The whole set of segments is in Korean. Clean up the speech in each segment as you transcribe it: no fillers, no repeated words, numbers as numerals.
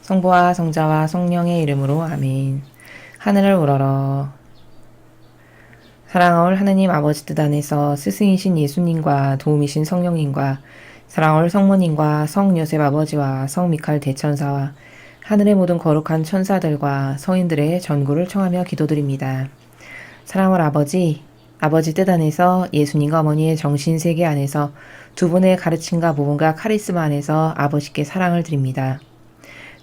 성부와 성자와 성령의 이름으로 아멘. 하늘을 우러러. 사랑하올 하느님 아버지 뜻 안에서 스승이신 예수님과 도움이신 성령님과 사랑하올 성모님과 성요셉 아버지와 성미칼 대천사와 하늘의 모든 거룩한 천사들과 성인들의 전구를 청하며 기도드립니다. 사랑하올 아버지, 아버지 뜻 안에서 예수님과 어머니의 정신세계 안에서 두 분의 가르침과 모범과 카리스마 안에서 아버지께 사랑을 드립니다.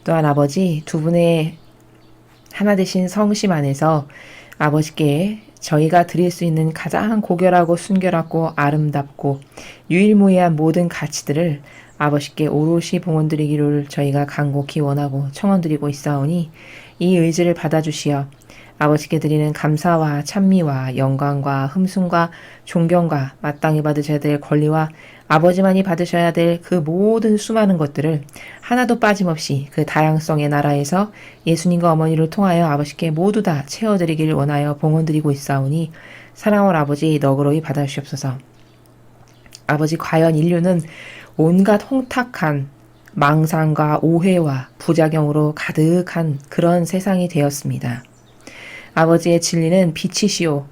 또한 아버지 두 분의 하나 되신 성심 안에서 아버지께 저희가 드릴 수 있는 가장 고결하고 순결하고 아름답고 유일무이한 모든 가치들을 아버지께 오롯이 봉헌드리기를 저희가 간곡히 원하고 청원드리고 있사오니 이 의지를 받아주시어 아버지께 드리는 감사와 찬미와 영광과 흠숭과 존경과 마땅히 받으셔야 될 권리와 아버지만이 받으셔야 될 그 모든 수많은 것들을 하나도 빠짐없이 그 다양성의 나라에서 예수님과 어머니를 통하여 아버지께 모두 다 채워드리기를 원하여 봉헌드리고 있사오니 사랑하는 아버지 너그러이 받아주시옵소서. 아버지 과연 인류는 온갖 홍탁한 망상과 오해와 부작용으로 가득한 그런 세상이 되었습니다. 아버지의 진리는 빛이시오.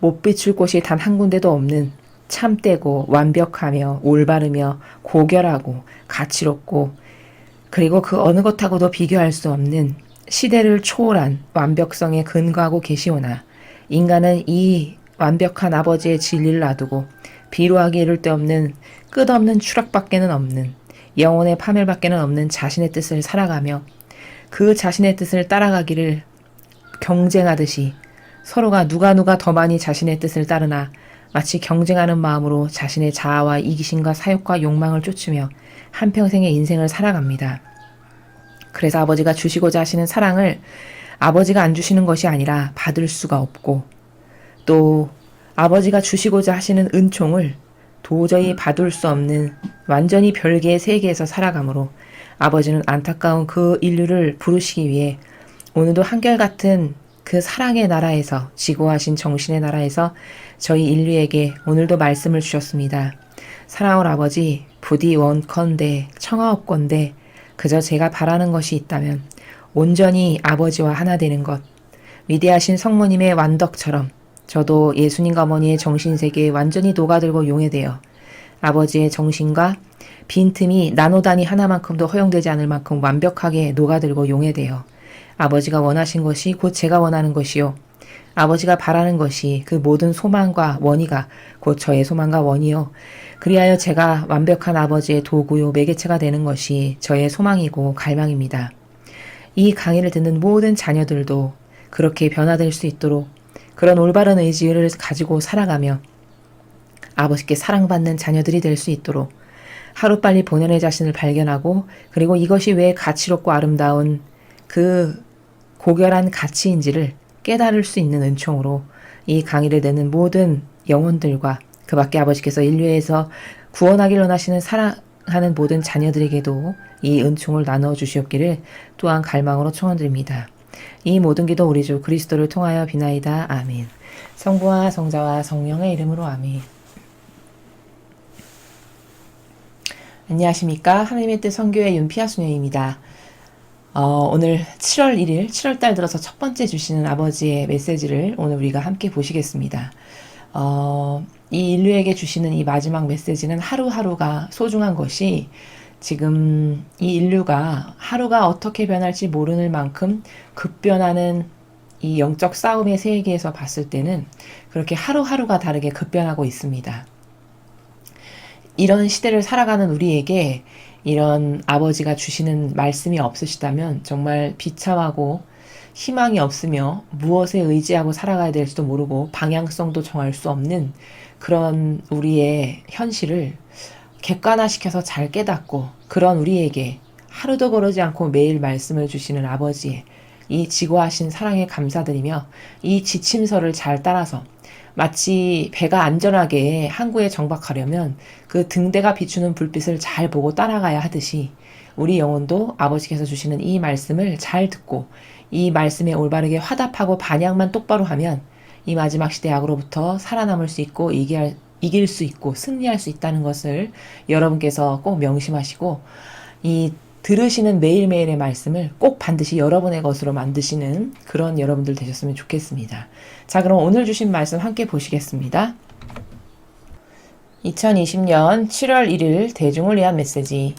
못 비출 곳이 단 한 군데도 없는 참되고 완벽하며 올바르며 고결하고 가치롭고 그리고 그 어느 것하고도 비교할 수 없는 시대를 초월한 완벽성에 근거하고 계시오나 인간은 이 완벽한 아버지의 진리를 놔두고 비루하기 이를 데 없는 끝없는 추락밖에는 없는 영혼의 파멸밖에는 없는 자신의 뜻을 살아가며 그 자신의 뜻을 따라가기를 경쟁하듯이 서로가 누가 더 많이 자신의 뜻을 따르나 마치 경쟁하는 마음으로 자신의 자아와 이기심과 사욕과 욕망을 쫓으며 한평생의 인생을 살아갑니다. 그래서 아버지가 주시고자 하시는 사랑을 아버지가 안 주시는 것이 아니라 받을 수가 없고 또 아버지가 주시고자 하시는 은총을 도저히 받을 수 없는 완전히 별개의 세계에서 살아가므로 아버지는 안타까운 그 인류를 부르시기 위해 오늘도 한결같은 그 사랑의 나라에서 지고하신 정신의 나라에서 저희 인류에게 오늘도 말씀을 주셨습니다. 사랑하는 아버지 부디 원컨대 청하옵건대 그저 제가 바라는 것이 있다면 온전히 아버지와 하나 되는 것 위대하신 성모님의 완덕처럼 저도 예수님과 어머니의 정신세계에 완전히 녹아들고 용해되어 아버지의 정신과 빈틈이 나노단위 하나만큼도 허용되지 않을 만큼 완벽하게 녹아들고 용해되어 아버지가 원하신 것이 곧 제가 원하는 것이요. 아버지가 바라는 것이 그 모든 소망과 원의가 곧 저의 소망과 원이요. 그리하여 제가 완벽한 아버지의 도구요 매개체가 되는 것이 저의 소망이고 갈망입니다. 이 강의를 듣는 모든 자녀들도 그렇게 변화될 수 있도록 그런 올바른 의지를 가지고 살아가며 아버지께 사랑받는 자녀들이 될 수 있도록 하루빨리 본연의 자신을 발견하고 그리고 이것이 왜 가치롭고 아름다운 그 고결한 가치인지를 깨달을 수 있는 은총으로 이 강의를 듣는 모든 영혼들과 그 밖에 아버지께서 인류에서 구원하기를 원하시는 사랑하는 모든 자녀들에게도 이 은총을 나누어 주시옵기를 또한 갈망으로 청원드립니다. 이 모든 기도 우리 주 그리스도를 통하여 비나이다. 아멘. 성부와 성자와 성령의 이름으로 아멘. 안녕하십니까. 하나님의 뜻 선교회 윤피아 수녀입니다. 오늘 7월 1일, 7월달 들어서 첫 번째 주시는 아버지의 메시지를 오늘 우리가 함께 보시겠습니다. 이 인류에게 주시는 이 마지막 메시지는 하루하루가 소중한 것이 지금 이 인류가 하루가 어떻게 변할지 모르는 만큼 급변하는 이 영적 싸움의 세계에서 봤을 때는 그렇게 하루하루가 다르게 급변하고 있습니다. 이런 시대를 살아가는 우리에게 이런 아버지가 주시는 말씀이 없으시다면 정말 비참하고 희망이 없으며 무엇에 의지하고 살아가야 될지도 모르고 방향성도 정할 수 없는 그런 우리의 현실을 객관화시켜서 잘 깨닫고 그런 우리에게 하루도 거르지 않고 매일 말씀을 주시는 아버지의 이 지고하신 사랑에 감사드리며 이 지침서를 잘 따라서 마치 배가 안전하게 항구에 정박하려면 그 등대가 비추는 불빛을 잘 보고 따라가야 하듯이 우리 영혼도 아버지께서 주시는 이 말씀을 잘 듣고 이 말씀에 올바르게 화답하고 반향만 똑바로 하면 이 마지막 시대 악으로부터 살아남을 수 있고 이길 수 있고 승리할 수 있다는 것을 여러분께서 꼭 명심하시고 이 들으시는 매일매일의 말씀을 꼭 반드시 여러분의 것으로 만드시는 그런 여러분들 되셨으면 좋겠습니다. 자, 그럼 오늘 주신 말씀 함께 보시겠습니다. 2020년 7월 1일 대중을 위한 메시지.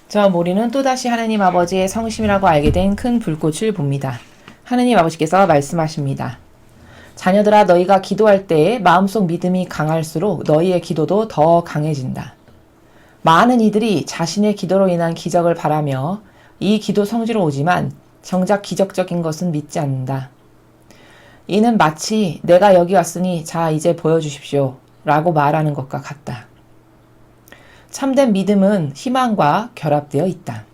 저 모리는 또다시 하느님 아버지의 성심이라고 알게 된 큰 불꽃을 봅니다. 하느님 아버지께서 말씀하십니다. 자녀들아, 너희가 기도할 때 마음속 믿음이 강할수록 너희의 기도도 더 강해진다. 많은 이들이 자신의 기도로 인한 기적을 바라며 이 기도 성지로 오지만 정작 기적적인 것은 믿지 않는다. 이는 마치 내가 여기 왔으니 자 이제 보여주십시오 라고 말하는 것과 같다. 참된 믿음은 희망과 결합되어 있다.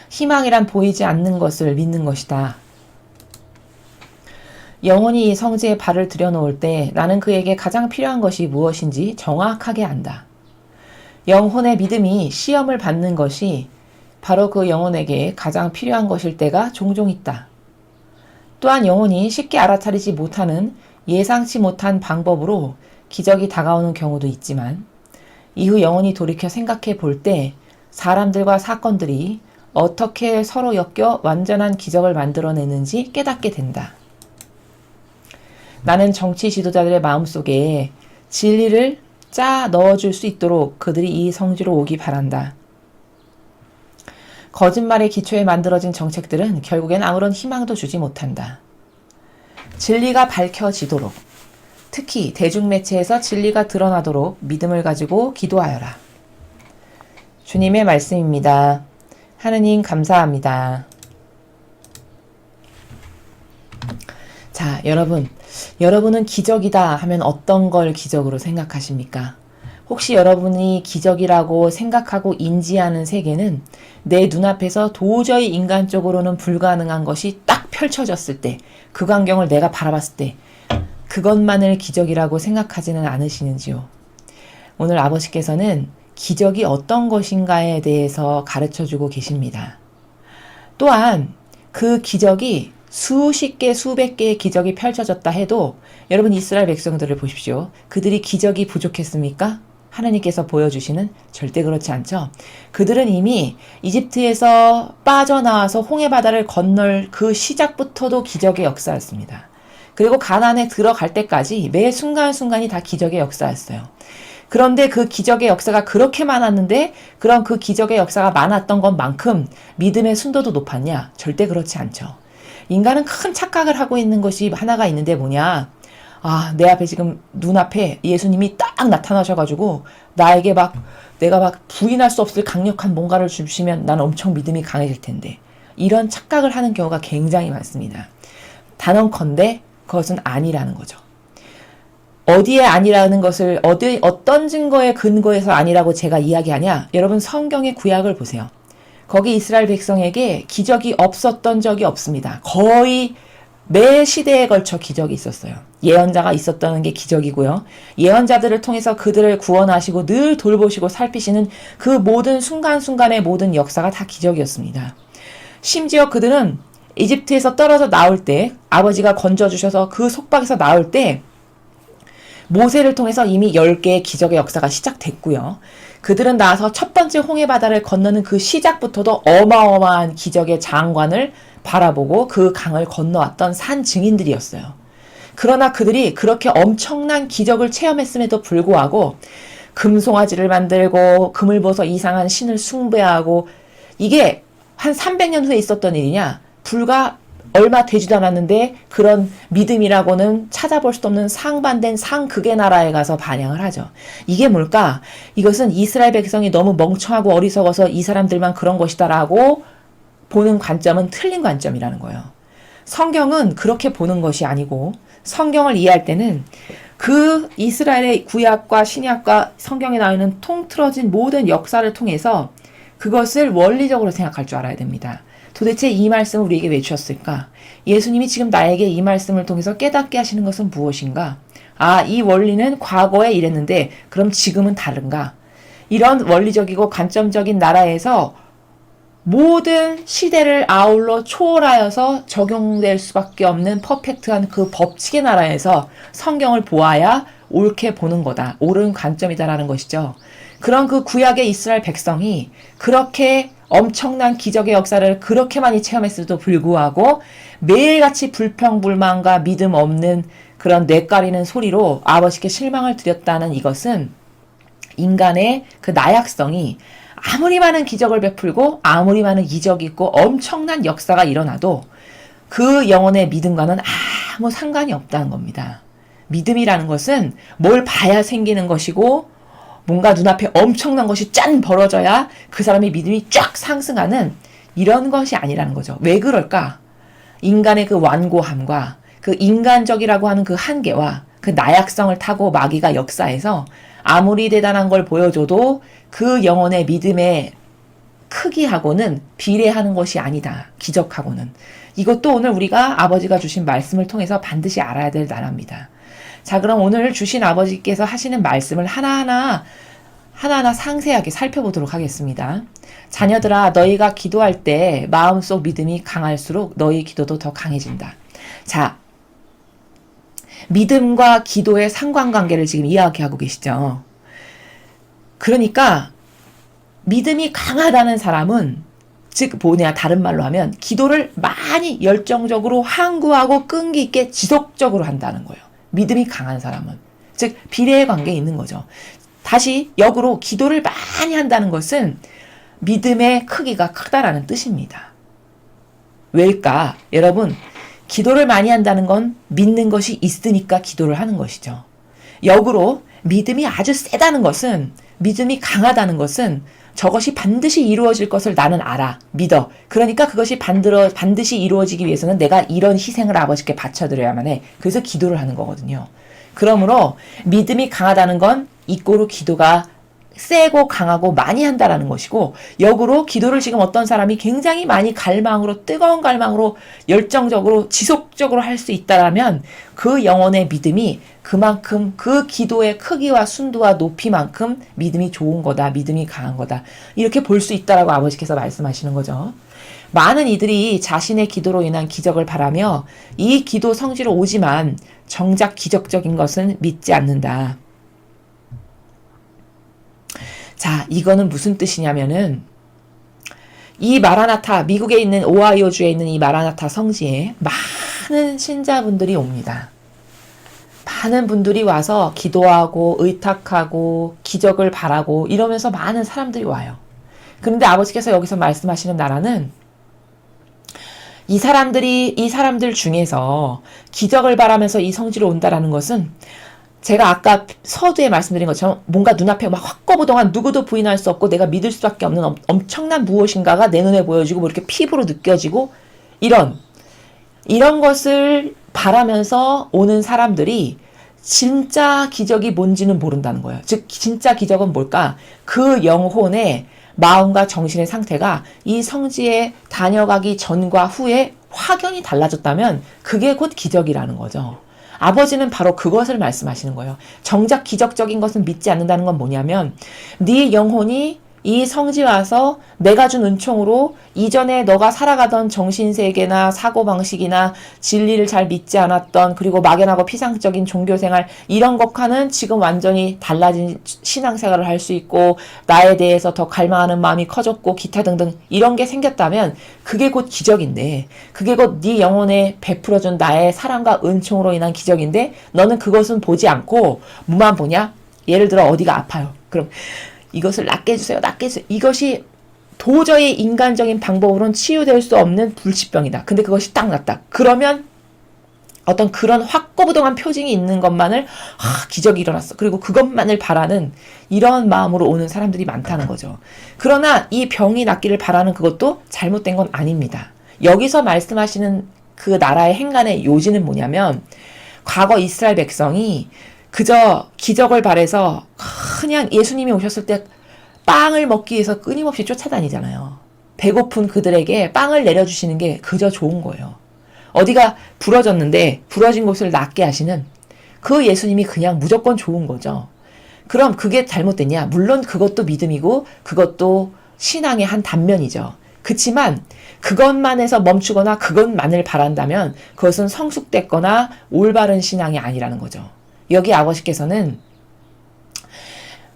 희망이란 보이지 않는 것을 믿는 것이다. 영혼이 이 성지에 발을 들여놓을 때 나는 그에게 가장 필요한 것이 무엇인지 정확하게 안다. 영혼의 믿음이 시험을 받는 것이 바로 그 영혼에게 가장 필요한 것일 때가 종종 있다. 또한 영혼이 쉽게 알아차리지 못하는 예상치 못한 방법으로 기적이 다가오는 경우도 있지만 이후 영혼이 돌이켜 생각해 볼 때 사람들과 사건들이 어떻게 서로 엮여 완전한 기적을 만들어내는지 깨닫게 된다. 나는 정치 지도자들의 마음속에 진리를 짜 넣어줄 수 있도록 그들이 이 성지로 오기 바란다. 거짓말의 기초에 만들어진 정책들은 결국엔 아무런 희망도 주지 못한다. 진리가 밝혀지도록, 특히 대중매체에서 진리가 드러나도록 믿음을 가지고 기도하여라. 주님의 말씀입니다. 하느님 감사합니다. 자, 여러분은 기적이다 하면 어떤 걸 기적으로 생각하십니까? 혹시 여러분이 기적이라고 생각하고 인지하는 세계는 내 눈앞에서 도저히 인간적으로는 불가능한 것이 딱 펼쳐졌을 때, 그 광경을 내가 바라봤을 때 그것만을 기적이라고 생각하지는 않으시는지요? 오늘 아버지께서는 기적이 어떤 것인가에 대해서 가르쳐주고 계십니다. 또한 그 기적이 수십 개, 수백 개의 기적이 펼쳐졌다 해도 여러분 이스라엘 백성들을 보십시오. 그들이 기적이 부족했습니까? 하나님께서 보여주시는 절대 그렇지 않죠. 그들은 이미 이집트에서 빠져나와서 홍해바다를 건널 그 시작부터도 기적의 역사였습니다. 그리고 가나안에 들어갈 때까지 매 순간순간이 다 기적의 역사였어요. 그런데 그 기적의 역사가 그렇게 많았는데 그럼 그 기적의 역사가 많았던 것만큼 믿음의 순도도 높았냐? 절대 그렇지 않죠. 인간은 큰 착각을 하고 있는 것이 하나가 있는데 뭐냐? 내 앞에 지금 눈앞에 예수님이 딱 나타나셔가지고 나에게 내가 부인할 수 없을 강력한 뭔가를 주시면 나는 엄청 믿음이 강해질 텐데 이런 착각을 하는 경우가 굉장히 많습니다. 단언컨대 그것은 아니라는 거죠. 어디에 아니라는 것을 어떤 증거에 근거해서 아니라고 제가 이야기하냐? 여러분 성경의 구약을 보세요. 거기 이스라엘 백성에게 기적이 없었던 적이 없습니다. 거의 매 시대에 걸쳐 기적이 있었어요. 예언자가 있었다는 게 기적이고요. 예언자들을 통해서 그들을 구원하시고 늘 돌보시고 살피시는 그 모든 순간순간의 모든 역사가 다 기적이었습니다. 심지어 그들은 이집트에서 떨어져 나올 때 아버지가 건져주셔서 그 속박에서 나올 때 모세를 통해서 이미 10개의 기적의 역사가 시작됐고요. 그들은 나와서 첫 번째 홍해바다를 건너는 그 시작부터도 어마어마한 기적의 장관을 바라보고 그 강을 건너왔던 산 증인들이었어요. 그러나 그들이 그렇게 엄청난 기적을 체험했음에도 불구하고 금송아지를 만들고 금을 벗어 이상한 신을 숭배하고 이게 한 300년 후에 있었던 일이냐? 불과 얼마 되지도 않았는데 그런 믿음이라고는 찾아볼 수 없는 상반된 상극의 나라에 가서 반향을 하죠. 이게 뭘까? 이것은 이스라엘 백성이 너무 멍청하고 어리석어서 이 사람들만 그런 것이다라고 보는 관점은 틀린 관점이라는 거예요. 성경은 그렇게 보는 것이 아니고 성경을 이해할 때는 그 이스라엘의 구약과 신약과 성경에 나와 있는 통틀어진 모든 역사를 통해서 그것을 원리적으로 생각할 줄 알아야 됩니다. 도대체 이 말씀을 우리에게 왜 주셨을까? 예수님이 지금 나에게 이 말씀을 통해서 깨닫게 하시는 것은 무엇인가? 이 원리는 과거에 이랬는데 그럼 지금은 다른가? 이런 원리적이고 관점적인 나라에서 모든 시대를 아울러 초월하여서 적용될 수밖에 없는 퍼펙트한 그 법칙의 나라에서 성경을 보아야 옳게 보는 거다. 옳은 관점이다라는 것이죠. 그런 그 구약의 이스라엘 백성이 그렇게 엄청난 기적의 역사를 그렇게 많이 체험했을도 불구하고 매일같이 불평불만과 믿음 없는 그런 뇌까리는 소리로 아버지께 실망을 드렸다는 이것은 인간의 그 나약성이 아무리 많은 기적을 베풀고 아무리 많은 이적이 있고 엄청난 역사가 일어나도 그 영혼의 믿음과는 아무 상관이 없다는 겁니다. 믿음이라는 것은 뭘 봐야 생기는 것이고 뭔가 눈앞에 엄청난 것이 짠 벌어져야 그 사람의 믿음이 쫙 상승하는 이런 것이 아니라는 거죠. 왜 그럴까? 인간의 그 완고함과 그 인간적이라고 하는 그 한계와 그 나약성을 타고 마귀가 역사해서 아무리 대단한 걸 보여줘도 그 영혼의 믿음의 크기하고는 비례하는 것이 아니다. 기적하고는. 이것도 오늘 우리가 아버지가 주신 말씀을 통해서 반드시 알아야 될 나라입니다. 자, 그럼 오늘 주신 아버지께서 하시는 말씀을 하나하나 상세하게 살펴보도록 하겠습니다. 자녀들아, 너희가 기도할 때 마음속 믿음이 강할수록 너희 기도도 더 강해진다. 자, 믿음과 기도의 상관관계를 지금 이야기하고 계시죠. 그러니까 믿음이 강하다는 사람은 즉 뭐냐, 다른 말로 하면 기도를 많이 열정적으로 항구하고 끈기 있게 지속적으로 한다는 거예요. 믿음이 강한 사람은. 즉 비례의 관계에 있는 거죠. 다시 역으로 기도를 많이 한다는 것은 믿음의 크기가 크다라는 뜻입니다. 왜일까? 여러분, 기도를 많이 한다는 건 믿는 것이 있으니까 기도를 하는 것이죠. 역으로 믿음이 아주 세다는 것은, 믿음이 강하다는 것은 저것이 반드시 이루어질 것을 나는 알아, 믿어. 그러니까 그것이 반드시 이루어지기 위해서는 내가 이런 희생을 아버지께 바쳐드려야만 해. 그래서 기도를 하는 거거든요. 그러므로 믿음이 강하다는 건 이꼬로 기도가 세고 강하고 많이 한다라는 것이고, 역으로 기도를 지금 어떤 사람이 굉장히 많이 갈망으로, 뜨거운 갈망으로 열정적으로 지속적으로 할 수 있다라면 그 영혼의 믿음이 그만큼 그 기도의 크기와 순도와 높이만큼 믿음이 좋은 거다, 믿음이 강한 거다, 이렇게 볼 수 있다라고 아버지께서 말씀하시는 거죠. 많은 이들이 자신의 기도로 인한 기적을 바라며 이 기도 성지로 오지만 정작 기적적인 것은 믿지 않는다. 자, 이거는 무슨 뜻이냐면은 이 마라나타, 미국에 있는 오하이오주에 있는 이 마라나타 성지에 많은 신자분들이 옵니다. 많은 분들이 와서 기도하고 의탁하고 기적을 바라고 이러면서 많은 사람들이 와요. 그런데 아버지께서 여기서 말씀하시는 나라는 이 사람들 중에서 기적을 바라면서 이 성지로 온다라는 것은 제가 아까 서두에 말씀드린 것처럼 뭔가 눈앞에 막 확거부동한, 누구도 부인할 수 없고 내가 믿을 수밖에 없는 엄청난 무엇인가가 내 눈에 보여지고 뭐 이렇게 피부로 느껴지고 이런 것을 바라면서 오는 사람들이 진짜 기적이 뭔지는 모른다는 거예요. 즉 진짜 기적은 뭘까? 그 영혼의 마음과 정신의 상태가 이 성지에 다녀가기 전과 후에 확연히 달라졌다면 그게 곧 기적이라는 거죠. 아버지는 바로 그것을 말씀하시는 거예요. 정작 기적적인 것은 믿지 않는다는 건 뭐냐면 네 영혼이 이 성지 와서 내가 준 은총으로 이전에 너가 살아가던 정신세계나 사고방식이나 진리를 잘 믿지 않았던, 그리고 막연하고 피상적인 종교생활 이런 것과는 지금 완전히 달라진 신앙생활을 할 수 있고 나에 대해서 더 갈망하는 마음이 커졌고 기타 등등 이런 게 생겼다면 그게 곧 기적인데, 그게 곧 네 영혼에 베풀어준 나의 사랑과 은총으로 인한 기적인데 너는 그것은 보지 않고 뭐만 보냐? 예를 들어 어디가 아파요. 그럼 이것을 낫게 해주세요. 낫게 해주세요. 이것이 도저히 인간적인 방법으로는 치유될 수 없는 불치병이다. 근데 그것이 딱 낫다. 그러면 어떤 그런 확고부동한 표징이 있는 것만을 기적이 일어났어. 그리고 그것만을 바라는 이런 마음으로 오는 사람들이 많다는 거죠. 그러나 이 병이 낫기를 바라는 그것도 잘못된 건 아닙니다. 여기서 말씀하시는 그 나라의 행간의 요지는 뭐냐면 과거 이스라엘 백성이 그저 기적을 바래서 그냥 예수님이 오셨을 때 빵을 먹기 위해서 끊임없이 쫓아다니잖아요. 배고픈 그들에게 빵을 내려주시는 게 그저 좋은 거예요. 어디가 부러졌는데 부러진 곳을 낫게 하시는 그 예수님이 그냥 무조건 좋은 거죠. 그럼 그게 잘못됐냐? 물론 그것도 믿음이고 그것도 신앙의 한 단면이죠. 그치만 그것만에서 멈추거나 그것만을 바란다면 그것은 성숙됐거나 올바른 신앙이 아니라는 거죠. 여기 아버지께서는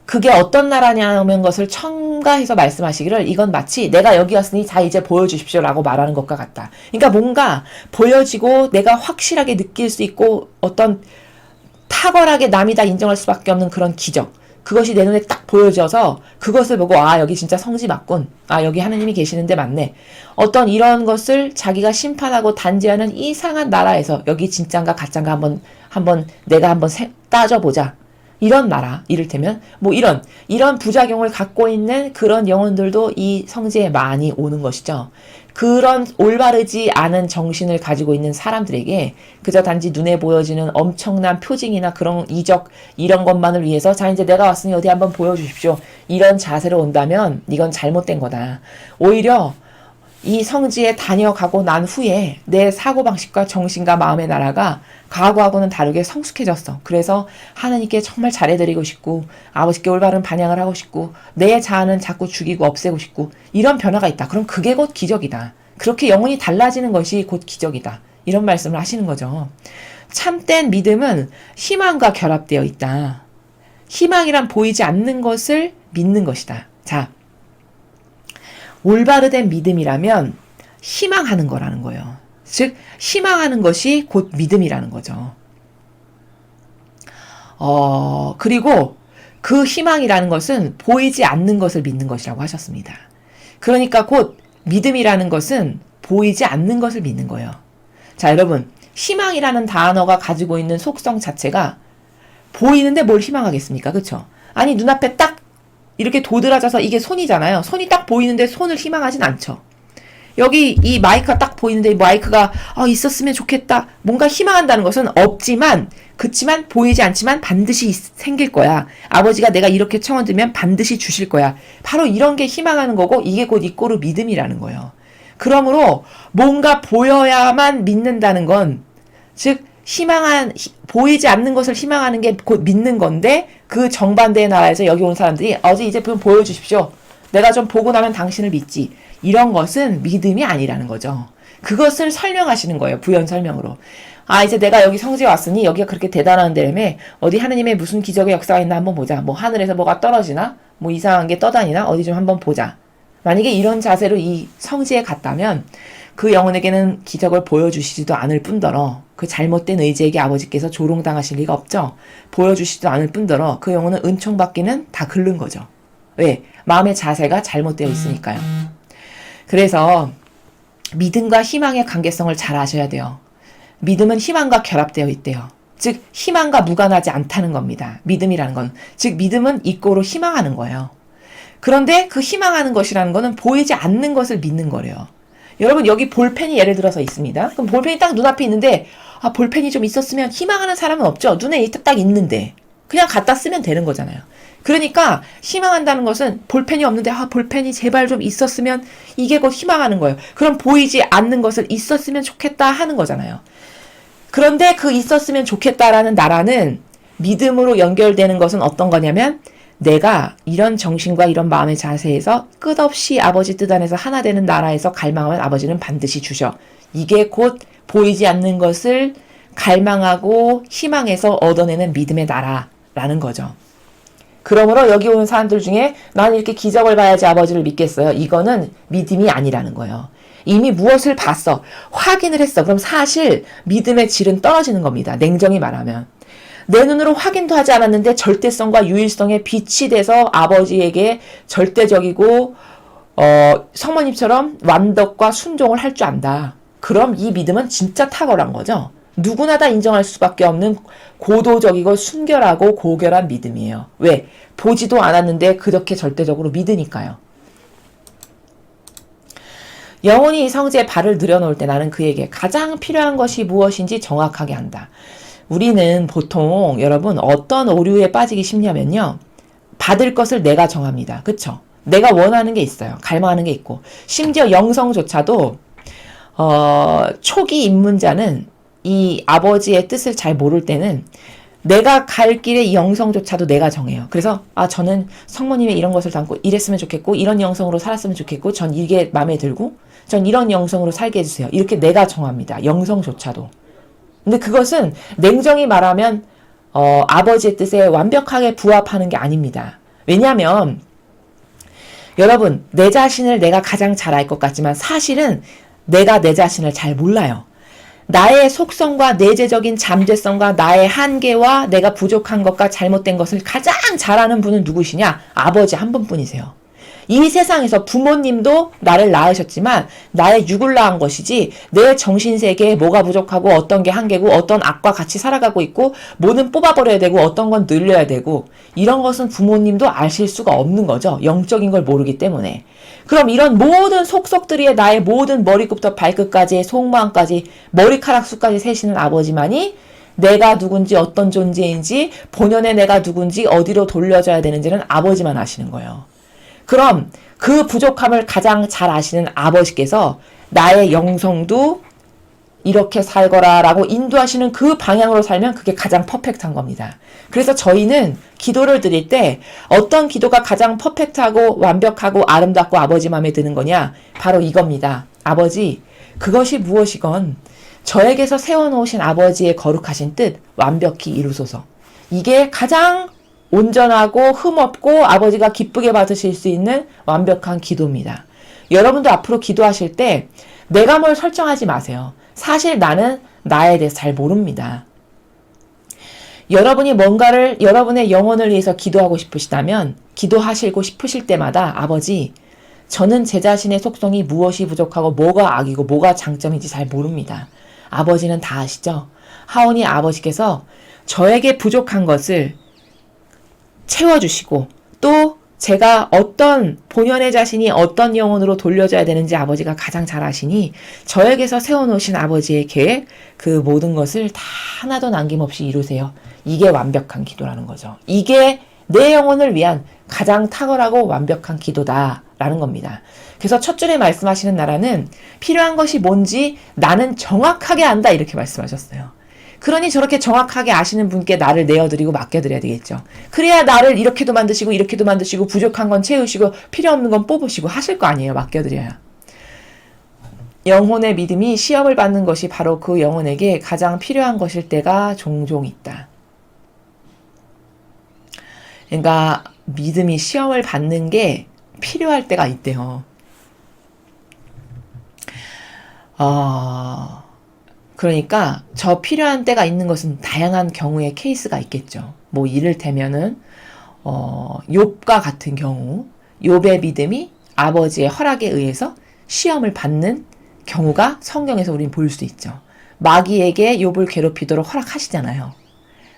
그게 어떤 나라냐는 것을 첨가해서 말씀하시기를 이건 마치 내가 여기 왔으니 자 이제 보여주십시오 라고 말하는 것과 같다. 그러니까 뭔가 보여지고 내가 확실하게 느낄 수 있고 어떤 탁월하게 남이 다 인정할 수밖에 없는 그런 기적. 그것이 내 눈에 딱 보여져서 그것을 보고 아 여기 진짜 성지 맞군. 아 여기 하느님이 계시는데 맞네. 어떤 이런 것을 자기가 심판하고 단죄하는 이상한 나라에서 여기 진짠가 가짠가 한번 내가 한번 따져보자. 이런 나라, 이를테면 뭐 이런 부작용을 갖고 있는 그런 영혼들도 이 성지에 많이 오는 것이죠. 그런 올바르지 않은 정신을 가지고 있는 사람들에게 그저 단지 눈에 보여지는 엄청난 표징이나 그런 이적 이런 것만을 위해서 자 이제 내가 왔으니 어디 한번 보여주십시오. 이런 자세로 온다면 이건 잘못된 거다. 오히려 이 성지에 다녀가고 난 후에 내 사고방식과 정신과 마음의 나라가 과거하고는 다르게 성숙해졌어. 그래서 하나님께 정말 잘해드리고 싶고 아버지께 올바른 반향을 하고 싶고 내 자아는 자꾸 죽이고 없애고 싶고 이런 변화가 있다. 그럼 그게 곧 기적이다. 그렇게 영혼이 달라지는 것이 곧 기적이다. 이런 말씀을 하시는 거죠. 참된 믿음은 희망과 결합되어 있다. 희망이란 보이지 않는 것을 믿는 것이다. 자, 올바르된 믿음이라면 희망하는 거라는 거예요. 즉 희망하는 것이 곧 믿음이라는 거죠. 그리고 그 희망이라는 것은 보이지 않는 것을 믿는 것이라고 하셨습니다. 그러니까 곧 믿음이라는 것은 보이지 않는 것을 믿는 거예요. 자, 여러분, 희망이라는 단어가 가지고 있는 속성 자체가 보이는데 뭘 희망하겠습니까? 그렇죠? 아니 눈앞에 딱 이렇게 도드라져서 이게 손이잖아요. 손이 딱 보이는데 손을 희망하진 않죠. 여기 이 마이크가 딱 보이는데 이 마이크가 있었으면 좋겠다. 뭔가 희망한다는 것은 없지만 그치만 보이지 않지만 반드시 생길 거야. 아버지가 내가 이렇게 청원드리면 반드시 주실 거야. 바로 이런 게 희망하는 거고 이게 곧 이꼬르 믿음이라는 거예요. 그러므로 뭔가 보여야만 믿는다는 건 즉 보이지 않는 것을 희망하는 게 곧 믿는 건데 그 정반대의 나라에서 여기 온 사람들이 어제 이제 좀 보여주십시오. 내가 좀 보고 나면 당신을 믿지. 이런 것은 믿음이 아니라는 거죠. 그것을 설명하시는 거예요. 부연 설명으로. 아 이제 내가 여기 성지에 왔으니 여기가 그렇게 대단한 데라며 어디 하느님의 무슨 기적의 역사가 있나 한번 보자. 뭐 하늘에서 뭐가 떨어지나? 뭐 이상한 게 떠다니나? 어디 좀 한번 보자. 만약에 이런 자세로 이 성지에 갔다면 그 영혼에게는 기적을 보여주시지도 않을 뿐더러 그 잘못된 의지에게 아버지께서 조롱당하실 리가 없죠. 보여주시지도 않을 뿐더러 그 영혼은 은총받기는 다 글른 거죠. 왜? 마음의 자세가 잘못되어 있으니까요. 그래서 믿음과 희망의 관계성을 잘 아셔야 돼요. 믿음은 희망과 결합되어 있대요. 즉 희망과 무관하지 않다는 겁니다. 믿음이라는 건. 즉 믿음은 이꼬로 희망하는 거예요. 그런데 그 희망하는 것이라는 거는 보이지 않는 것을 믿는 거래요. 여러분 여기 볼펜이 예를 들어서 있습니다. 그럼 볼펜이 딱 눈앞에 있는데 볼펜이 좀 있었으면 희망하는 사람은 없죠. 눈에 딱 있는데 그냥 갖다 쓰면 되는 거잖아요. 그러니까 희망한다는 것은 볼펜이 없는데 볼펜이 제발 좀 있었으면 이게 곧 희망하는 거예요. 그럼 보이지 않는 것을 있었으면 좋겠다 하는 거잖아요. 그런데 그 있었으면 좋겠다라는 나라는 믿음으로 연결되는 것은 어떤 거냐면 내가 이런 정신과 이런 마음의 자세에서 끝없이 아버지 뜻 안에서 하나 되는 나라에서 갈망하면 아버지는 반드시 주셔. 이게 곧 보이지 않는 것을 갈망하고 희망해서 얻어내는 믿음의 나라라는 거죠. 그러므로 여기 오는 사람들 중에 난 이렇게 기적을 봐야지 아버지를 믿겠어요. 이거는 믿음이 아니라는 거예요. 이미 무엇을 봤어. 확인을 했어. 그럼 사실 믿음의 질은 떨어지는 겁니다. 냉정히 말하면. 내 눈으로 확인도 하지 않았는데 절대성과 유일성에 빛이 돼서 아버지에게 절대적이고 성모님처럼 완덕과 순종을 할 줄 안다. 그럼 이 믿음은 진짜 탁월한 거죠. 누구나 다 인정할 수밖에 없는 고도적이고 순결하고 고결한 믿음이에요. 왜? 보지도 않았는데 그렇게 절대적으로 믿으니까요. 영혼이 이 성지에 발을 들여놓을 때 나는 그에게 가장 필요한 것이 무엇인지 정확하게 한다. 우리는 보통 여러분 어떤 오류에 빠지기 쉽냐면요. 받을 것을 내가 정합니다. 그쵸? 내가 원하는 게 있어요. 갈망하는 게 있고. 심지어 영성조차도 초기 입문자는 이 아버지의 뜻을 잘 모를 때는 내가 갈 길의 영성조차도 내가 정해요. 그래서 저는 성모님의 이런 것을 담고 이랬으면 좋겠고 이런 영성으로 살았으면 좋겠고 전 이게 마음에 들고 전 이런 영성으로 살게 해주세요. 이렇게 내가 정합니다. 영성조차도. 근데 그것은 냉정히 말하면 아버지의 뜻에 완벽하게 부합하는 게 아닙니다. 왜냐하면 여러분, 내 자신을 내가 가장 잘 알 것 같지만 사실은 내가 내 자신을 잘 몰라요. 나의 속성과 내재적인 잠재성과 나의 한계와 내가 부족한 것과 잘못된 것을 가장 잘 아는 분은 누구시냐? 아버지 한 분뿐이세요. 이 세상에서 부모님도 나를 낳으셨지만 나의 육을 낳은 것이지 내 정신세계에 뭐가 부족하고 어떤 게 한계고 어떤 악과 같이 살아가고 있고 뭐는 뽑아버려야 되고 어떤 건 늘려야 되고 이런 것은 부모님도 아실 수가 없는 거죠. 영적인 걸 모르기 때문에. 그럼 이런 모든 속속들이의 나의 모든 머리끝부터 발끝까지의 속마음까지 머리카락 수까지 세시는 아버지만이 내가 누군지 어떤 존재인지 본연의 내가 누군지 어디로 돌려줘야 되는지는 아버지만 아시는 거예요. 그럼 그 부족함을 가장 잘 아시는 아버지께서 나의 영성도 이렇게 살거라 라고 인도하시는 그 방향으로 살면 그게 가장 퍼펙트한 겁니다. 그래서 저희는 기도를 드릴 때 어떤 기도가 가장 퍼펙트하고 완벽하고 아름답고 아버지 마음에 드는 거냐? 바로 이겁니다. 아버지, 그것이 무엇이건 저에게서 세워놓으신 아버지의 거룩하신 뜻 완벽히 이루소서. 이게 가장 온전하고 흠없고 아버지가 기쁘게 받으실 수 있는 완벽한 기도입니다. 여러분도 앞으로 기도하실 때 내가 뭘 설정하지 마세요. 사실 나는 나에 대해서 잘 모릅니다. 여러분이 뭔가를 여러분의 영혼을 위해서 기도하고 싶으시다면 기도하시고 싶으실 때마다 아버지, 저는 제 자신의 속성이 무엇이 부족하고 뭐가 악이고 뭐가 장점인지 잘 모릅니다. 아버지는 다 아시죠? 하오니 아버지께서 저에게 부족한 것을 채워주시고 또 제가 어떤 본연의 자신이 어떤 영혼으로 돌려줘야 되는지 아버지가 가장 잘 아시니 저에게서 세워놓으신 아버지의 계획 그 모든 것을 다 하나도 남김없이 이루세요. 이게 완벽한 기도라는 거죠. 이게 내 영혼을 위한 가장 탁월하고 완벽한 기도다라는 겁니다. 그래서 첫 줄에 말씀하시는 나라는 필요한 것이 뭔지 나는 정확하게 안다 이렇게 말씀하셨어요. 그러니 저렇게 정확하게 아시는 분께 나를 내어드리고 맡겨드려야 되겠죠. 그래야 나를 이렇게도 만드시고 이렇게도 만드시고 부족한 건 채우시고 필요 없는 건 뽑으시고 하실 거 아니에요. 맡겨드려야. 영혼의 믿음이 시험을 받는 것이 바로 그 영혼에게 가장 필요한 것일 때가 종종 있다. 그러니까 믿음이 시험을 받는 게 필요할 때가 있대요. 그러니까 저 필요한 때가 있는 것은 다양한 경우의 케이스가 있겠죠. 뭐 이를테면은 욥과 같은 경우 욥의 믿음이 아버지의 허락에 의해서 시험을 받는 경우가 성경에서 우리는 볼 수 있죠. 마귀에게 욥을 괴롭히도록 허락하시잖아요.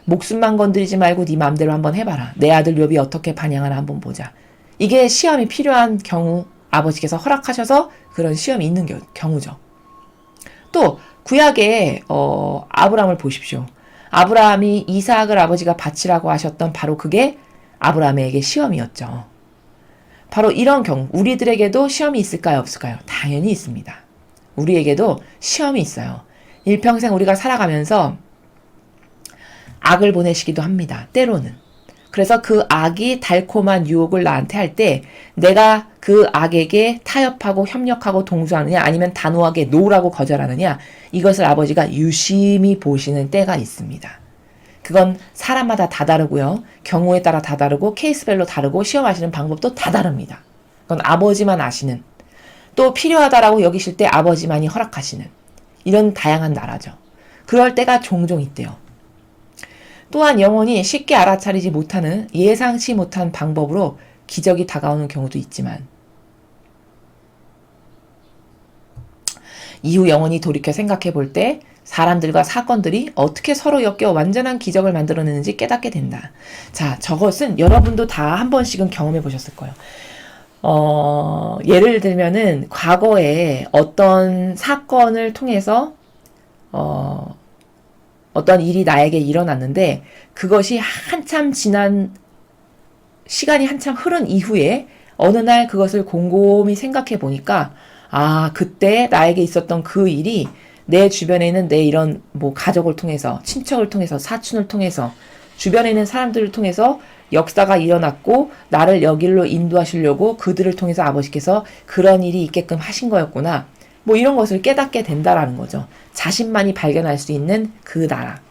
목숨만 건드리지 말고 네 마음대로 한번 해봐라. 내 아들 욥이 어떻게 반향하나 한번 보자. 이게 시험이 필요한 경우 아버지께서 허락하셔서 그런 시험이 있는 경우죠. 또 구약에 아브라함을 보십시오. 아브라함이 이삭을 아버지가 바치라고 하셨던 바로 그게 아브라함에게 시험이었죠. 바로 이런 경우 우리들에게도 시험이 있을까요? 없을까요? 당연히 있습니다. 우리에게도 시험이 있어요. 일평생 우리가 살아가면서 악을 보내시기도 합니다. 때로는. 그래서 그 악이 달콤한 유혹을 나한테 할 때 내가 그 악에게 타협하고 협력하고 동조하느냐 아니면 단호하게 노라고 거절하느냐 이것을 아버지가 유심히 보시는 때가 있습니다. 그건 사람마다 다 다르고요. 경우에 따라 다 다르고 케이스별로 다르고 시험하시는 방법도 다 다릅니다. 그건 아버지만 아시는 또 필요하다라고 여기실 때 아버지만이 허락하시는 이런 다양한 나라죠. 그럴 때가 종종 있대요. 또한 영혼이 쉽게 알아차리지 못하는 예상치 못한 방법으로 기적이 다가오는 경우도 있지만 이후 영혼이 돌이켜 생각해 볼 때 사람들과 사건들이 어떻게 서로 엮여 완전한 기적을 만들어내는지 깨닫게 된다. 자, 저것은 여러분도 다 한 번씩은 경험해 보셨을 거예요. 예를 들면은 과거에 어떤 사건을 통해서 어떤 일이 나에게 일어났는데 그것이 한참 지난 시간이 한참 흐른 이후에 어느 날 그것을 곰곰이 생각해 보니까 아, 그때 나에게 있었던 그 일이 내 주변에 있는 내 이런 뭐 가족을 통해서 친척을 통해서 사촌을 통해서 주변에 있는 사람들을 통해서 역사가 일어났고 나를 여기로 인도하시려고 그들을 통해서 아버지께서 그런 일이 있게끔 하신 거였구나. 뭐 이런 것을 깨닫게 된다라는 거죠. 자신만이 발견할 수 있는 그 나라.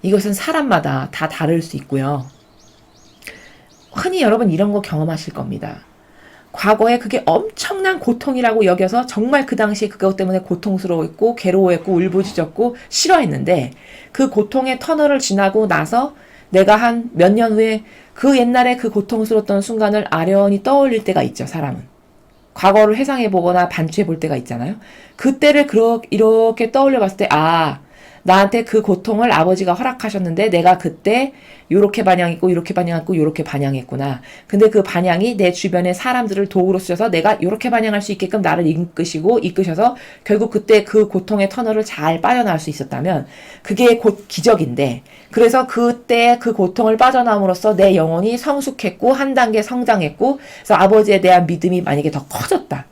이것은 사람마다 다 다를 수 있고요. 흔히 여러분 이런 거 경험하실 겁니다. 과거에 그게 엄청난 고통이라고 여겨서 정말 그 당시에 그것 때문에 고통스러웠고 괴로워했고 울부짖었고 싫어했는데 그 고통의 터널을 지나고 나서 내가 한 몇 년 후에 그 옛날에 그 고통스러웠던 순간을 아련히 떠올릴 때가 있죠. 사람은. 과거를 회상해보거나 반추해볼 때가 있잖아요. 그때를 이렇게 떠올려 봤을 때 나한테 그 고통을 아버지가 허락하셨는데 내가 그때 요렇게 반영했고 요렇게 반영했고 요렇게 반영했구나. 근데 그 반영이 내 주변의 사람들을 도구로 쓰셔서 내가 요렇게 반영할 수 있게끔 나를 이끄셔서 결국 그때 그 고통의 터널을 잘 빠져나올 수 있었다면 그게 곧 기적인데, 그래서 그때 그 고통을 빠져나옴으로써 내 영혼이 성숙했고 한 단계 성장했고 그래서 아버지에 대한 믿음이 만약에 더 커졌다.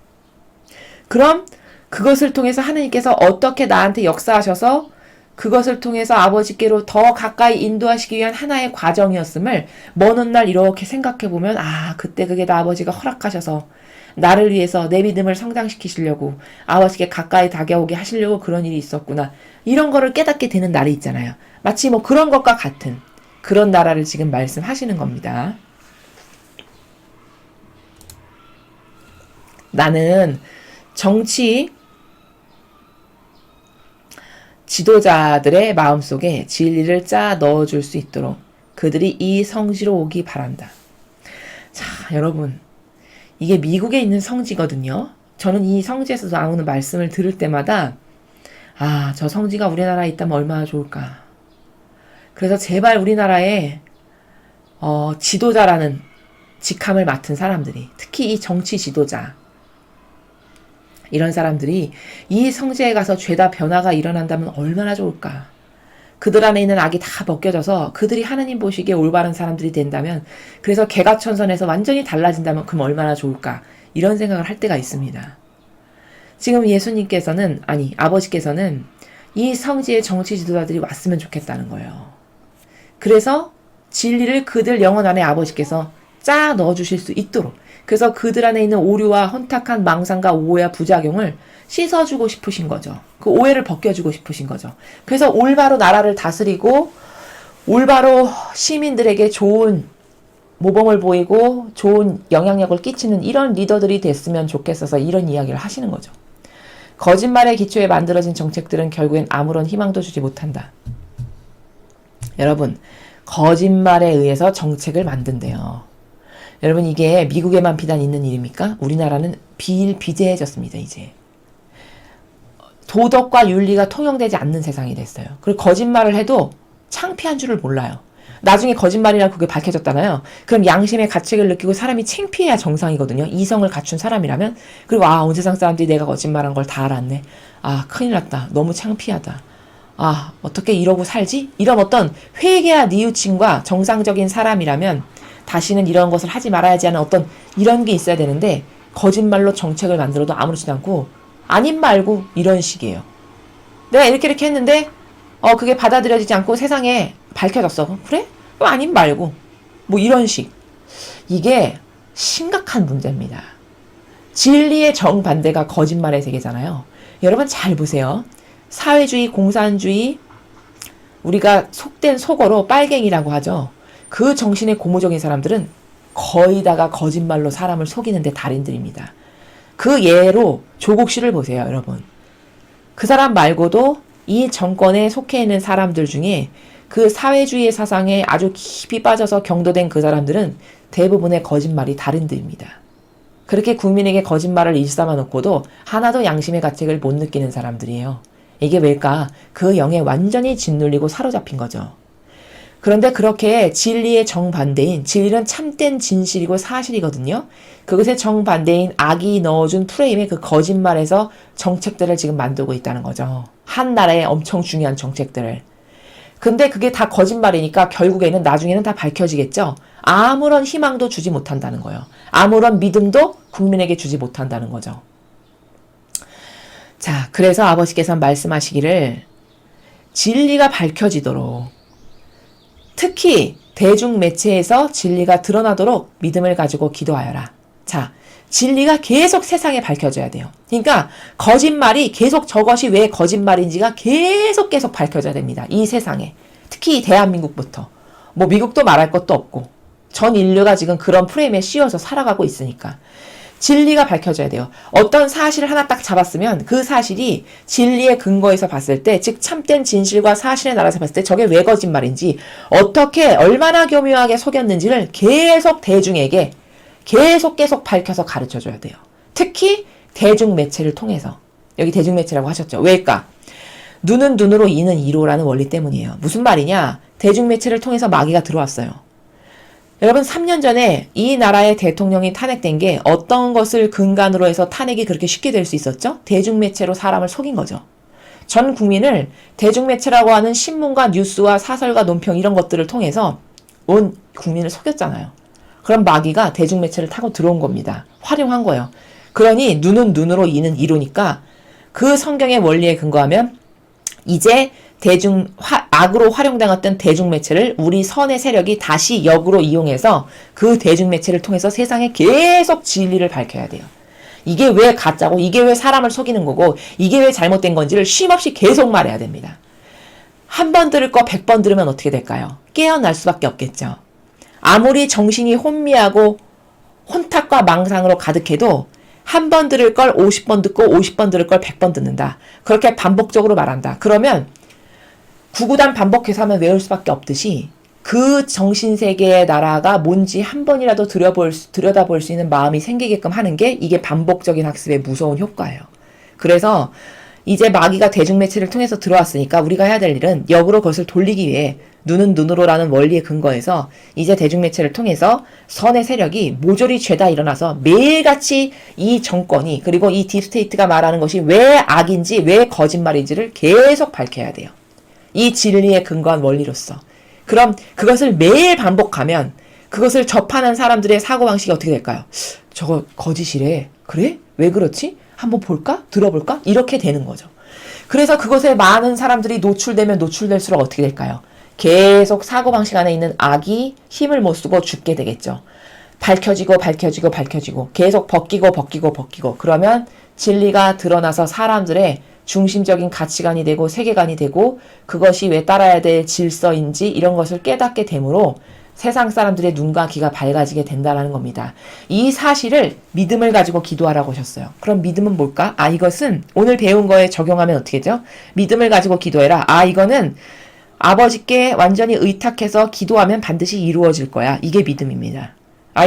그럼 그것을 통해서 하느님께서 어떻게 나한테 역사하셔서 그것을 통해서 아버지께로 더 가까이 인도하시기 위한 하나의 과정이었음을 먼 훗날 이렇게 생각해보면 그때 그게 다 아버지가 허락하셔서 나를 위해서 내 믿음을 성장시키시려고 아버지께 가까이 다가오게 하시려고 그런 일이 있었구나. 이런 거를 깨닫게 되는 날이 있잖아요. 마치 뭐 그런 것과 같은 그런 나라를 지금 말씀하시는 겁니다. 나는 정치 지도자들의 마음속에 진리를 짜 넣어줄 수 있도록 그들이 이 성지로 오기 바란다. 자, 여러분, 이게 미국에 있는 성지거든요. 저는 이 성지에서 나오는 말씀을 들을 때마다 저 성지가 우리나라에 있다면 얼마나 좋을까. 그래서 제발 우리나라에 지도자라는 직함을 맡은 사람들이, 특히 이 정치 지도자, 이런 사람들이 이 성지에 가서 죄다 변화가 일어난다면 얼마나 좋을까. 그들 안에 있는 악이 다 벗겨져서 그들이 하느님 보시기에 올바른 사람들이 된다면, 그래서 개가천선에서 완전히 달라진다면 그럼 얼마나 좋을까. 이런 생각을 할 때가 있습니다. 지금 예수님께서는, 아버지께서는 이 성지의 정치 지도자들이 왔으면 좋겠다는 거예요. 그래서 진리를 그들 영혼 안에 아버지께서 짜 넣어주실 수 있도록, 그래서 그들 안에 있는 오류와 혼탁한 망상과 오해와 부작용을 씻어주고 싶으신 거죠. 그 오해를 벗겨주고 싶으신 거죠. 그래서 올바로 나라를 다스리고 올바로 시민들에게 좋은 모범을 보이고 좋은 영향력을 끼치는 이런 리더들이 됐으면 좋겠어서 이런 이야기를 하시는 거죠. 거짓말의 기초에 만들어진 정책들은 결국엔 아무런 희망도 주지 못한다. 여러분, 거짓말에 의해서 정책을 만든대요. 여러분, 이게 미국에만 비단 있는 일입니까? 우리나라는 비일비재해졌습니다, 이제. 도덕과 윤리가 통용되지 않는 세상이 됐어요. 그리고 거짓말을 해도 창피한 줄을 몰라요. 나중에 거짓말이라고 그게 밝혀졌잖아요. 그럼 양심의 가책을 느끼고 사람이 창피해야 정상이거든요. 이성을 갖춘 사람이라면. 그리고 온 세상 사람들이 내가 거짓말한 걸 다 알았네. 큰일 났다. 너무 창피하다. 어떻게 이러고 살지? 이런 어떤 회개와 뉘우침과 정상적인 사람이라면 다시는 이런 것을 하지 말아야지 하는 어떤 이런 게 있어야 되는데, 거짓말로 정책을 만들어도 아무렇지도 않고 아님 말고 이런 식이에요. 내가 이렇게 했는데 그게 받아들여지지 않고 세상에 밝혀졌어. 그래? 그럼 아님 말고 뭐 이런 식. 이게 심각한 문제입니다. 진리의 정반대가 거짓말의 세계잖아요. 여러분 잘 보세요. 사회주의, 공산주의, 우리가 속된 속어로 빨갱이라고 하죠. 그 정신의 고무적인 사람들은 거의 다가 거짓말로 사람을 속이는데 달인들입니다. 그 예로 조국 씨를 보세요, 여러분. 그 사람 말고도 이 정권에 속해 있는 사람들 중에 그 사회주의 사상에 아주 깊이 빠져서 경도된 그 사람들은 대부분의 거짓말이 달인들입니다. 그렇게 국민에게 거짓말을 일삼아 놓고도 하나도 양심의 가책을 못 느끼는 사람들이에요. 이게 왜일까? 그 영에 완전히 짓눌리고 사로잡힌 거죠. 그런데 그렇게 진리의 정반대인, 진리는 참된 진실이고 사실이거든요. 그것의 정반대인 악이 넣어준 프레임의 그 거짓말에서 정책들을 지금 만들고 있다는 거죠. 한 나라의 엄청 중요한 정책들을. 근데 그게 다 거짓말이니까 결국에는 나중에는 다 밝혀지겠죠. 아무런 희망도 주지 못한다는 거예요. 아무런 믿음도 국민에게 주지 못한다는 거죠. 자, 그래서 아버지께서 말씀하시기를 진리가 밝혀지도록, 특히 대중매체에서 진리가 드러나도록 믿음을 가지고 기도하여라. 자, 진리가 계속 세상에 밝혀져야 돼요. 그러니까 거짓말이 계속, 저것이 왜 거짓말인지가 계속 밝혀져야 됩니다. 이 세상에. 특히 대한민국부터. 뭐 미국도 말할 것도 없고 전 인류가 지금 그런 프레임에 씌워서 살아가고 있으니까 진리가 밝혀져야 돼요. 어떤 사실을 하나 딱 잡았으면 그 사실이 진리의 근거에서 봤을 때, 즉 참된 진실과 사실의 나라에서 봤을 때 저게 왜 거짓말인지, 어떻게 얼마나 교묘하게 속였는지를 계속 대중에게 계속 밝혀서 가르쳐줘야 돼요. 특히 대중매체를 통해서. 여기 대중매체라고 하셨죠. 왜일까? 눈은 눈으로 이는 이로라는 원리 때문이에요. 무슨 말이냐? 대중매체를 통해서 마귀가 들어왔어요. 여러분 3년 전에 이 나라의 대통령이 탄핵된 게 어떤 것을 근간으로 해서 탄핵이 그렇게 쉽게 될 수 있었죠? 대중매체로 사람을 속인 거죠. 전 국민을 대중매체라고 하는 신문과 뉴스와 사설과 논평 이런 것들을 통해서 온 국민을 속였잖아요. 그럼 마귀가 대중매체를 타고 들어온 겁니다. 활용한 거예요. 그러니 눈은 눈으로 이는 이로니까 그 성경의 원리에 근거하면 이제 악으로 활용당했던 대중매체를 우리 선의 세력이 다시 역으로 이용해서 그 대중매체를 통해서 세상에 계속 진리를 밝혀야 돼요. 이게 왜 가짜고, 이게 왜 사람을 속이는 거고, 이게 왜 잘못된 건지를 쉼없이 계속 말해야 됩니다. 한 번 들을 거 100번 들으면 어떻게 될까요? 깨어날 수밖에 없겠죠. 아무리 정신이 혼미하고 혼탁과 망상으로 가득해도 한 번 들을 걸 50번 듣고 50번 들을 걸 100번 듣는다. 그렇게 반복적으로 말한다. 그러면 구구단 반복해서 하면 외울 수밖에 없듯이 그 정신세계의 나라가 뭔지 한 번이라도 들여다볼 수 있는 마음이 생기게끔 하는 게 이게 반복적인 학습의 무서운 효과예요. 그래서 이제 마귀가 대중매체를 통해서 들어왔으니까 우리가 해야 될 일은 역으로 그것을 돌리기 위해 눈은 눈으로라는 원리에 근거해서 이제 대중매체를 통해서 선의 세력이 모조리 죄다 일어나서 매일같이 이 정권이 그리고 이 딥스테이트가 말하는 것이 왜 악인지 왜 거짓말인지를 계속 밝혀야 돼요. 이 진리에 근거한 원리로서. 그럼 그것을 매일 반복하면 그것을 접하는 사람들의 사고방식이 어떻게 될까요? 저거 거짓이래. 그래? 왜 그렇지? 한번 볼까? 들어볼까? 이렇게 되는 거죠. 그래서 그것에 많은 사람들이 노출되면 노출될수록 어떻게 될까요? 계속 사고방식 안에 있는 악이 힘을 못 쓰고 죽게 되겠죠. 밝혀지고 계속 벗기고 그러면 진리가 드러나서 사람들의 중심적인 가치관이 되고 세계관이 되고 그것이 왜 따라야 될 질서인지 이런 것을 깨닫게 되므로 세상 사람들의 눈과 귀가 밝아지게 된다는 겁니다. 이 사실을 믿음을 가지고 기도하라고 하셨어요. 그럼 믿음은 뭘까? 이것은 오늘 배운 거에 적용하면 어떻게 되죠? 믿음을 가지고 기도해라. 이거는 아버지께 완전히 의탁해서 기도하면 반드시 이루어질 거야. 이게 믿음입니다.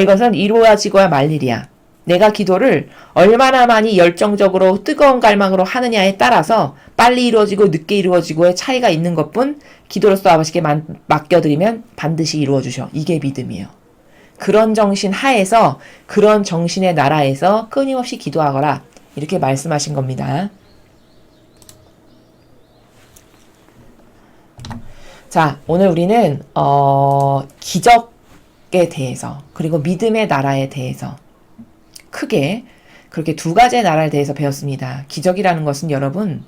이것은 이루어지고야 말 일이야. 내가 기도를 얼마나 많이 열정적으로 뜨거운 갈망으로 하느냐에 따라서 빨리 이루어지고 늦게 이루어지고의 차이가 있는 것뿐 기도로서 아버지께 맡겨드리면 반드시 이루어주셔. 이게 믿음이에요. 그런 정신 하에서 그런 정신의 나라에서 끊임없이 기도하거라. 이렇게 말씀하신 겁니다. 자, 오늘 우리는 기적에 대해서 그리고 믿음의 나라에 대해서 크게 그렇게 두 가지의 나라에 대해서 배웠습니다. 기적이라는 것은 여러분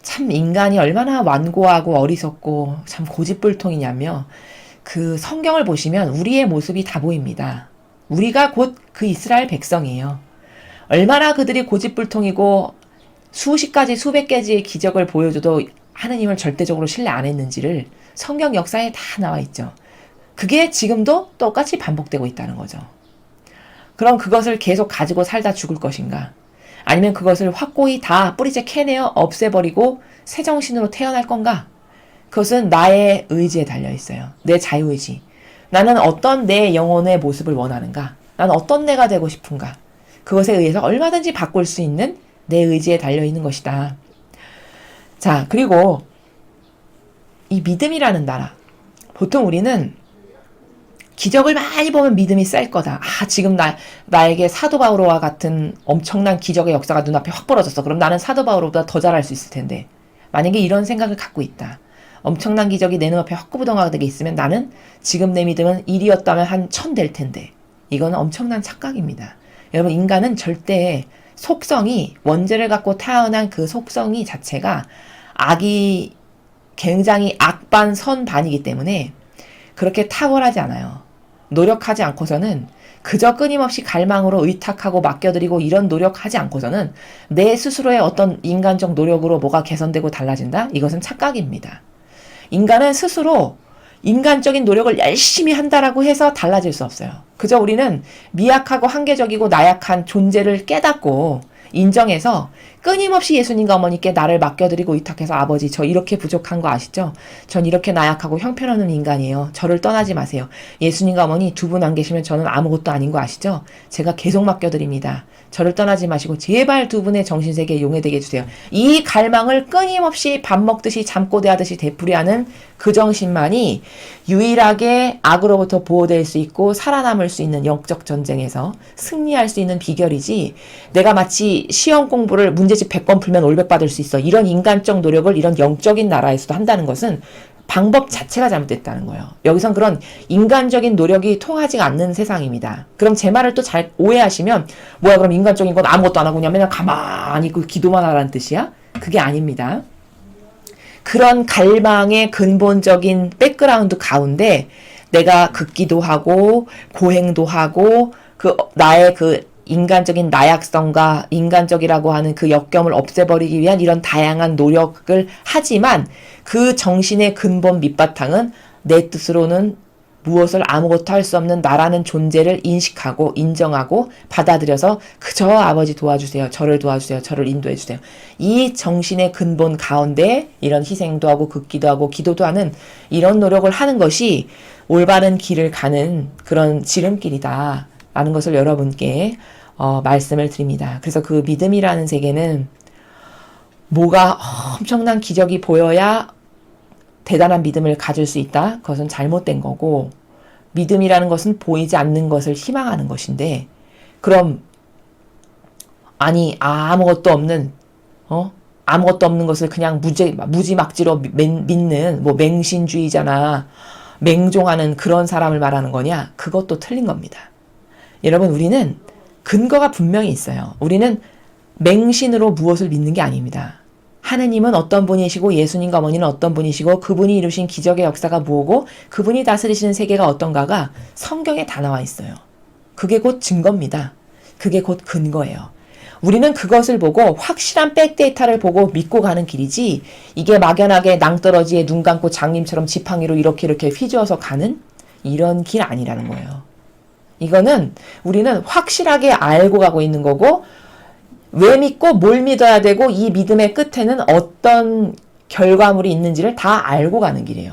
참 인간이 얼마나 완고하고 어리석고 참 고집불통이냐며 그 성경을 보시면 우리의 모습이 다 보입니다. 우리가 곧 그 이스라엘 백성이에요. 얼마나 그들이 고집불통이고 수십 가지 수백 가지의 기적을 보여줘도 하느님을 절대적으로 신뢰 안 했는지를 성경 역사에 다 나와 있죠. 그게 지금도 똑같이 반복되고 있다는 거죠. 그럼 그것을 계속 가지고 살다 죽을 것인가? 아니면 그것을 확고히 다 뿌리째 캐내어 없애버리고 새 정신으로 태어날 건가? 그것은 나의 의지에 달려있어요. 내 자유의지. 나는 어떤 내 영혼의 모습을 원하는가? 나는 어떤 내가 되고 싶은가? 그것에 의해서 얼마든지 바꿀 수 있는 내 의지에 달려있는 것이다. 자, 그리고 이 믿음이라는 나라. 보통 우리는 기적을 많이 보면 믿음이 쌀 거다. 지금 나에게 사도 바오로와 같은 엄청난 기적의 역사가 눈앞에 확 벌어졌어. 그럼 나는 사도 바오로보다 더 잘할 수 있을 텐데. 만약에 이런 생각을 갖고 있다. 엄청난 기적이 내 눈앞에 확구부동하게 있으면 나는 지금 내 믿음은 1이었다면 한 1000 될 텐데. 이거는 엄청난 착각입니다. 여러분, 인간은 절대 속성이, 원죄를 갖고 태어난 그 속성이 자체가 악이 굉장히 악반 선반이기 때문에 그렇게 탁월하지 않아요. 노력하지 않고서는 그저 끊임없이 갈망으로 의탁하고 맡겨드리고 이런 노력하지 않고서는 내 스스로의 어떤 인간적 노력으로 뭐가 개선되고 달라진다? 이것은 착각입니다. 인간은 스스로 인간적인 노력을 열심히 한다라고 해서 달라질 수 없어요. 그저 우리는 미약하고 한계적이고 나약한 존재를 깨닫고 인정해서 끊임없이 예수님과 어머니께 나를 맡겨드리고 의탁해서 아버지 저 이렇게 부족한 거 아시죠? 전 이렇게 나약하고 형편없는 인간이에요. 저를 떠나지 마세요. 예수님과 어머니 두 분 안 계시면 저는 아무것도 아닌 거 아시죠? 제가 계속 맡겨드립니다. 저를 떠나지 마시고 제발 두 분의 정신세계에 용해되게 해주세요. 이 갈망을 끊임없이 밥 먹듯이 잠꼬대하듯이 되풀이하는 그 정신만이 유일하게 악으로부터 보호될 수 있고 살아남을 수 있는 영적 전쟁에서 승리할 수 있는 비결이지, 내가 마치 시험 공부를 문제집 100번 풀면 올백 받을 수 있어, 이런 인간적 노력을 이런 영적인 나라에서도 한다는 것은 방법 자체가 잘못됐다는 거예요. 여기선 그런 인간적인 노력이 통하지 않는 세상입니다. 그럼 제 말을 또 잘 오해하시면 뭐야 그럼 인간적인 건 아무것도 안 하고 그냥 맨날 가만히 있고 기도만 하라는 뜻이야? 그게 아닙니다. 그런 갈망의 근본적인 백그라운드 가운데 내가 극기도 하고 고행도 하고 그 나의 그 인간적인 나약성과 인간적이라고 하는 그 역경을 없애버리기 위한 이런 다양한 노력을 하지만 그 정신의 근본 밑바탕은 내 뜻으로는 무엇을 아무것도 할 수 없는 나라는 존재를 인식하고 인정하고 받아들여서 그저 아버지 도와주세요. 저를 도와주세요. 저를 인도해주세요. 이 정신의 근본 가운데 이런 희생도 하고 극기도 하고 기도도 하는 이런 노력을 하는 것이 올바른 길을 가는 그런 지름길이다 라는 것을 여러분께 말씀을 드립니다. 그래서 그 믿음이라는 세계는 뭐가 엄청난 기적이 보여야 대단한 믿음을 가질 수 있다? 그것은 잘못된 거고, 믿음이라는 것은 보이지 않는 것을 희망하는 것인데, 그럼 아무것도 없는 것을 그냥 무지막지로 믿는 뭐 맹신주의자나 맹종하는 그런 사람을 말하는 거냐? 그것도 틀린 겁니다. 여러분, 우리는 근거가 분명히 있어요. 우리는 맹신으로 무엇을 믿는 게 아닙니다. 하느님은 어떤 분이시고 예수님과 어머니는 어떤 분이시고 그분이 이루신 기적의 역사가 뭐고 그분이 다스리시는 세계가 어떤가가 성경에 다 나와 있어요. 그게 곧 증거입니다. 그게 곧 근거예요. 우리는 그것을 보고 확실한 백데이터를 보고 믿고 가는 길이지, 이게 막연하게 낭떠러지에 눈 감고 장님처럼 지팡이로 이렇게 휘저어서 가는 이런 길 아니라는 거예요. 이거는 우리는 확실하게 알고 가고 있는 거고, 왜 믿고 뭘 믿어야 되고 이 믿음의 끝에는 어떤 결과물이 있는지를 다 알고 가는 길이에요.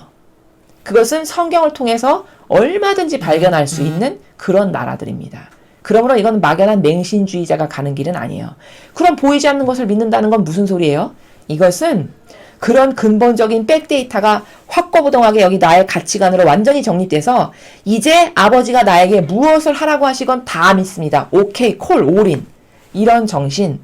그것은 성경을 통해서 얼마든지 발견할 수 있는 그런 나라들입니다. 그러므로 이건 막연한 맹신주의자가 가는 길은 아니에요. 그럼 보이지 않는 것을 믿는다는 건 무슨 소리예요? 이것은 그런 근본적인 백데이터가 확고부동하게 여기 나의 가치관으로 완전히 정립돼서 이제 아버지가 나에게 무엇을 하라고 하시건 다 믿습니다. 오케이, 콜, 올인. 이런 정신,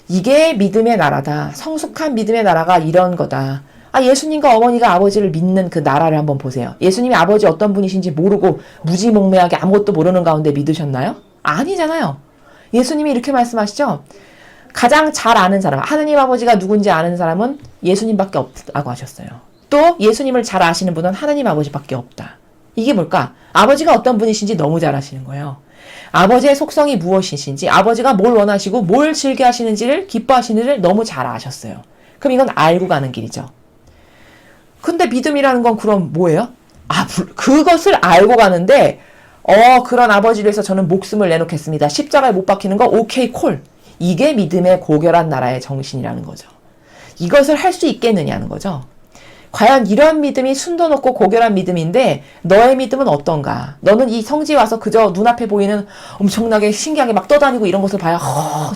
이게 믿음의 나라다. 성숙한 믿음의 나라가 이런 거다. 예수님과 어머니가 아버지를 믿는 그 나라를 한번 보세요. 예수님이 아버지 어떤 분이신지 모르고 무지몽매하게 아무것도 모르는 가운데 믿으셨나요? 아니잖아요. 예수님이 이렇게 말씀하시죠. 가장 잘 아는 사람, 하느님 아버지가 누군지 아는 사람은 예수님밖에 없다고 하셨어요. 또 예수님을 잘 아시는 분은 하느님 아버지밖에 없다. 이게 뭘까? 아버지가 어떤 분이신지 너무 잘 아시는 거예요. 아버지의 속성이 무엇이신지, 아버지가 뭘 원하시고 뭘 즐겨 하시는지를, 기뻐하시는지를 너무 잘 아셨어요. 그럼 이건 알고 가는 길이죠. 근데 믿음이라는 건 그럼 뭐예요? 그것을 알고 가는데, 그런 아버지를 위해서 저는 목숨을 내놓겠습니다. 십자가에 못 박히는 거 오케이 콜. 이게 믿음의 고결한 나라의 정신이라는 거죠. 이것을 할 수 있겠느냐는 거죠. 과연 이런 믿음이 순도 높고 고결한 믿음인데 너의 믿음은 어떤가? 너는 이 성지에 와서 그저 눈앞에 보이는 엄청나게 신기하게 막 떠다니고 이런 것을 봐야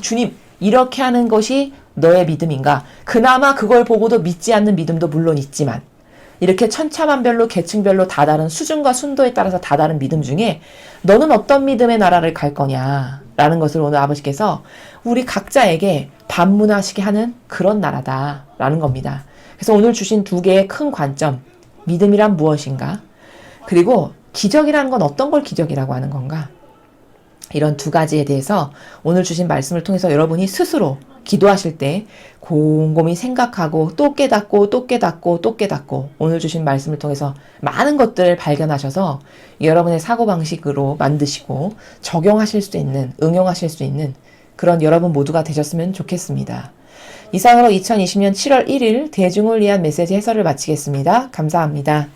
주님 이렇게 하는 것이 너의 믿음인가? 그나마 그걸 보고도 믿지 않는 믿음도 물론 있지만 이렇게 천차만별로 계층별로 다 다른 수준과 순도에 따라서 다 다른 믿음 중에 너는 어떤 믿음의 나라를 갈 거냐라는 것을 오늘 아버지께서 우리 각자에게 반문하시게 하는 그런 나라다라는 겁니다. 그래서 오늘 주신 두 개의 큰 관점, 믿음이란 무엇인가? 그리고 기적이라는 건 어떤 걸 기적이라고 하는 건가? 이런 두 가지에 대해서 오늘 주신 말씀을 통해서 여러분이 스스로 기도하실 때 곰곰이 생각하고 또 깨닫고 또 깨닫고 또 깨닫고 오늘 주신 말씀을 통해서 많은 것들을 발견하셔서 여러분의 사고방식으로 만드시고 적용하실 수 있는, 응용하실 수 있는 그런 여러분 모두가 되셨으면 좋겠습니다. 이상으로 2020년 7월 1일 대중을 위한 메시지 해설을 마치겠습니다. 감사합니다.